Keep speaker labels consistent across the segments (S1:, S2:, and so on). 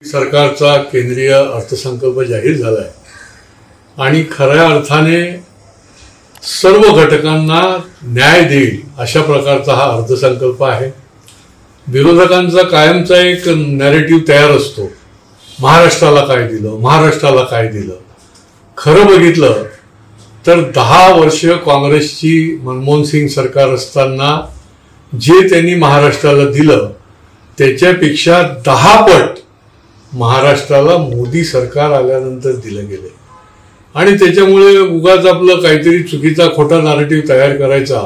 S1: सरकारचा केंद्रीय अर्थसंकल्प जाहीर झालाय आणि खऱ्या अर्थाने सर्व घटकांना न्याय देईल अशा प्रकारचा हा अर्थसंकल्प आहे। विरोधकांचा कायमचा एक नॅरेटिव्ह तयार असतो, महाराष्ट्राला काय दिलं, महाराष्ट्राला काय दिलं। खरं बघितलं तर 10 वर्ष काँग्रेसची मनमोहन सिंग सरकार असताना जे त्यांनी महाराष्ट्राला दिलं त्याच्यापेक्षा 10 पट महाराष्ट्राला मोदी सरकार आल्यानंतर दिलं गेले आणि त्याच्यामुळे उगाच आपलं काहीतरी चुकीचा खोटा नॅरेटिव्ह तयार करायचा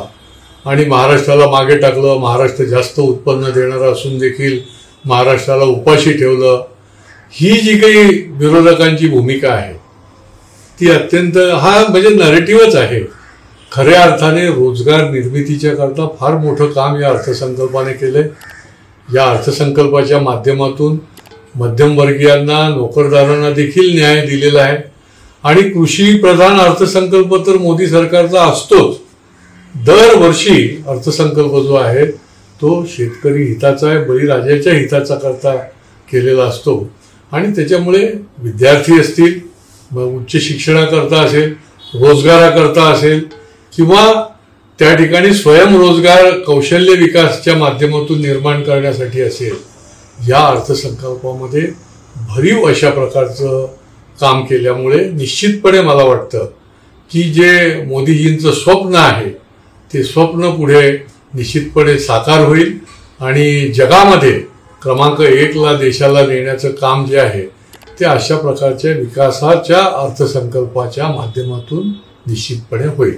S1: आणि महाराष्ट्राला मागे टाकलं, महाराष्ट्र जास्त उत्पन्न देणारा असून देखील महाराष्ट्राला उपाशी ठेवलं। ही जी काही विरोधकांची भूमिका आहे ती अत्यंत म्हणजे नॅरेटिव्हच आहे। खऱ्या अर्थाने रोजगार निर्मितीच्या करता फार मोठं काम या अर्थसंकल्पाने केलंय। या अर्थसंकल्पाच्या माध्यमातून मध्यमवर्गीयांना, नोकरदारांना देखील न्याय दिलेला आहे आणि कृषी प्रधान अर्थसंकल्प तर मोदी सरकारचा असतोच। दरवर्षी अर्थसंकल्प जो आहे तो शेतकरी हिताचा आहे, बळीराजाच्या हिताचा करता केलेला असतो आणि त्याच्यामुळे विद्यार्थी असतील, उच्च शिक्षणाकरता असेल, रोजगाराकरता असेल किंवा त्या ठिकाणी स्वयंरोजगार कौशल्य विकासच्या माध्यमातून निर्माण करण्यासाठी असेल, या अर्थसंकल्पामध्ये भरीव अशा प्रकारचं काम केल्यामुळे निश्चितपणे मला वाटतं की जे मोदीजींचं स्वप्न आहे ते स्वप्न पुढे निश्चितपणे साकार होईल आणि जगामध्ये क्रमांक 1 ला देशाला नेण्याचं काम जे आहे ते अशा प्रकारच्या विकासाच्या अर्थसंकल्पाच्या माध्यमातून निश्चितपणे होईल।